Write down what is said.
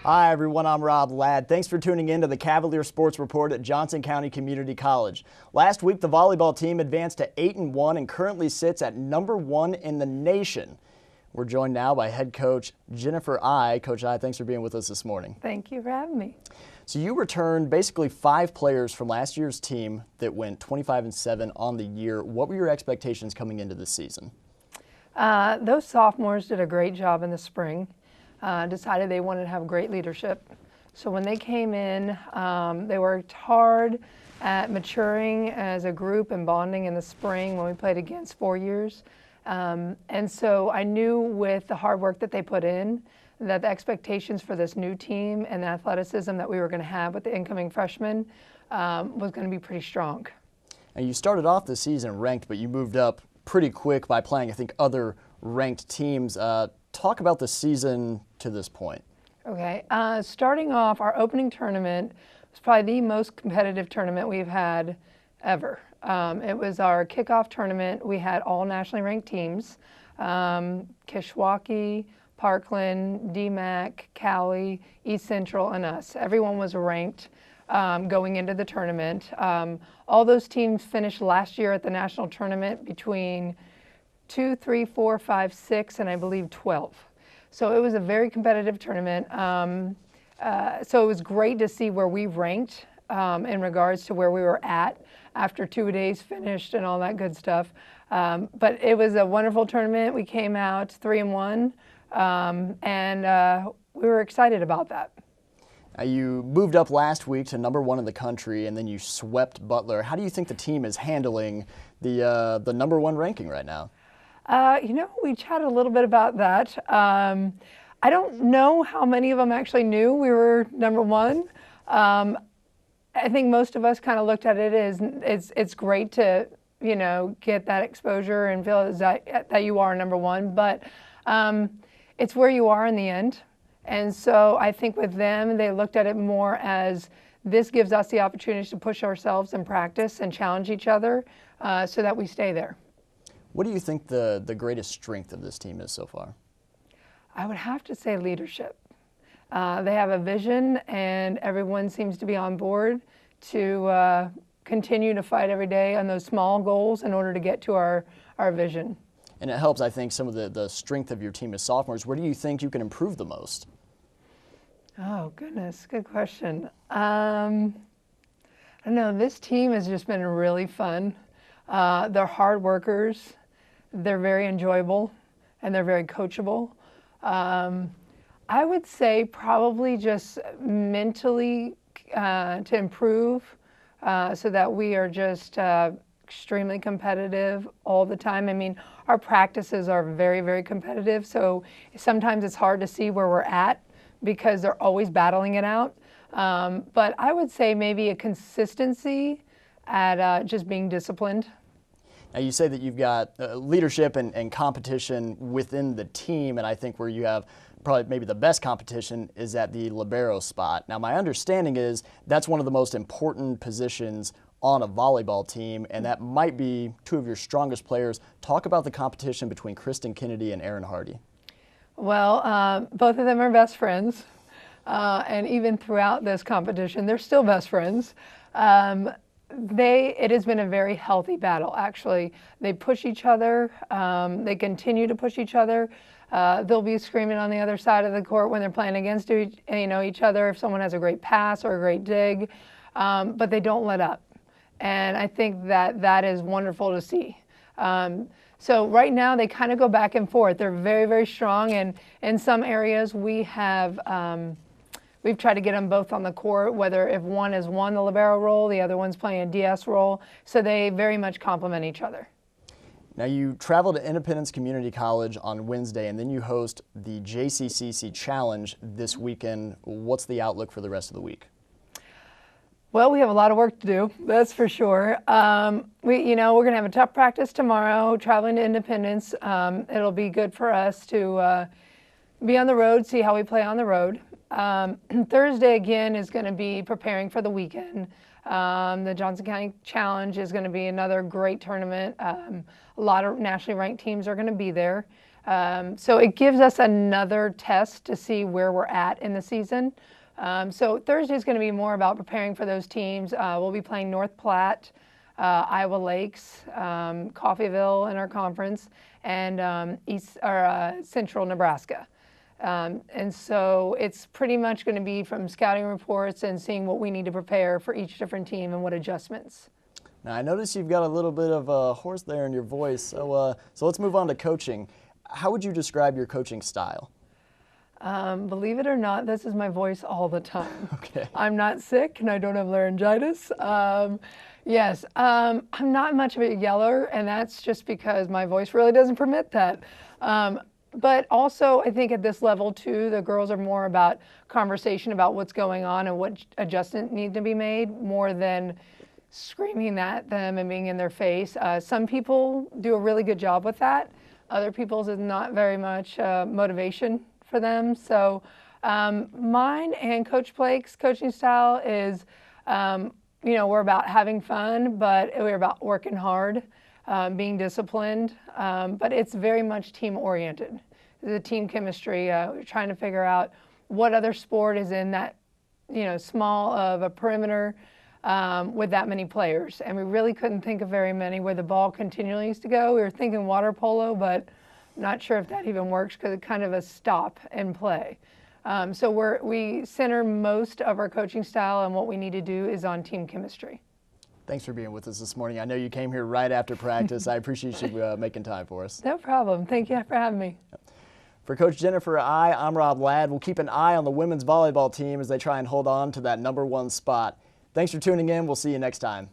Hi everyone, I'm Rob Ladd. Thanks for tuning in to the Cavalier Sports Report at Johnson County Community College. Last week, the volleyball team advanced to 8-1 and currently sits at #1 in the nation. We're joined now by head coach Jennifer I. Coach I, thanks for being with us this morning. Thank you for having me. So you returned basically 5 players from last year's team that went 25-7 on the year. What were your expectations coming into this season? Those sophomores did a great job in the spring. Decided they wanted to have great leadership. So when they came in, they worked hard at maturing as a group and bonding in the spring when we played against 4 years. And so I knew with the hard work that they put in, that the expectations for this new team and the athleticism that we were going to have with the incoming freshmen was going to be pretty strong. And you started off the season ranked, but you moved up pretty quick by playing, I think, other ranked teams. Talk about the season to this point. Okay, starting off, our opening tournament was probably the most competitive tournament we've had ever. It was our kickoff tournament. We had all nationally ranked teams, Kishwaukee, Parkland, DMAC, Cali, East Central, and us. Everyone was ranked going into the tournament. All those teams finished last year at the national tournament between 2, 3, 4, 5, 6, and I believe 12. So it was a very competitive tournament. So it was great to see where we ranked in regards to where we were at after 2 days finished and all that good stuff. But it was a wonderful tournament. We came out 3-1, and we were excited about that. You moved up last week to #1 in the country, and then you swept Butler. How do you think the team is handling the #1 ranking right now? We chatted a little bit about that. I don't know how many of them actually knew we were #1. I think most of us kind of looked at it as it's great to, get that exposure and feel that you are #1, but it's where you are in the end. And so I think with them, they looked at it more as this gives us the opportunity to push ourselves in practice and challenge each other so that we stay there. What do you think the greatest strength of this team is so far? I would have to say leadership. They have a vision, and everyone seems to be on board to continue to fight every day on those small goals in order to get to our vision. And it helps, I think, some of the strength of your team as sophomores. Where do you think you can improve the most? Oh, goodness, good question. I don't know, this team has just been really fun. They're hard workers, they're very enjoyable, and they're very coachable. I would say probably just mentally to improve so that we are just extremely competitive all the time. I mean, our practices are very, very competitive, so sometimes it's hard to see where we're at because they're always battling it out. But I would say maybe a consistency at just being disciplined. Now you say that you've got leadership and competition within the team, and I think where you have probably maybe the best competition is at the libero spot. Now my understanding is that's one of the most important positions on a volleyball team, and that might be 2 of your strongest players. Talk about the competition between Kristen Kennedy and Erin Hardy. Well, both of them are best friends, and even throughout this competition, they're still best friends. It has been a very healthy battle, actually. They push each other. They continue to push each other. They'll be screaming on the other side of the court when they're playing against each other if someone has a great pass or a great dig, but they don't let up. And I think that is wonderful to see. So right now they kind of go back and forth. They're very, very strong, and in some areas we've tried to get them both on the court, whether if one has won the libero role, the other one's playing a DS role, so they very much complement each other. Now you travel to Independence Community College on Wednesday, and then you host the JCCC Challenge this weekend. What's the outlook for the rest of the week? Well, we have a lot of work to do, that's for sure. We're going to have a tough practice tomorrow, traveling to Independence. It'll be good for us to be on the road, see how we play on the road. Thursday, again, is going to be preparing for the weekend. The Johnson County Challenge is going to be another great tournament. A lot of nationally ranked teams are going to be there. So it gives us another test to see where we're at in the season. So Thursday is going to be more about preparing for those teams. We'll be playing North Platte, Iowa Lakes, Coffeyville in our conference, and Central Nebraska. And so it's pretty much going to be from scouting reports and seeing what we need to prepare for each different team and what adjustments. Now, I notice you've got a little bit of a hoarse there in your voice, so let's move on to coaching. How would you describe your coaching style? Believe it or not, this is my voice all the time. Okay. I'm not sick and I don't have laryngitis. Yes, I'm not much of a yeller, and that's just because my voice really doesn't permit that. But also, I think at this level too, the girls are more about conversation about what's going on and what adjustments need to be made, more than screaming at them and being in their face. Some people do a really good job with that. Other people's is not very much motivation for them. So mine and Coach Blake's coaching style is, we're about having fun, but we're about working hard, being disciplined, but it's very much team oriented. The team chemistry, we're trying to figure out what other sport is in that, small of a perimeter with that many players. And we really couldn't think of very many where the ball continually used to go. We were thinking water polo, but not sure if that even works because it's kind of a stop and play. So we center most of our coaching style, and what we need to do is on team chemistry. Thanks for being with us this morning. I know you came here right after practice. I appreciate you making time for us. No problem. Thank you for having me. For Coach Jennifer I'm Rob Ladd. We'll keep an eye on the women's volleyball team as they try and hold on to that #1 spot. Thanks for tuning in. We'll see you next time.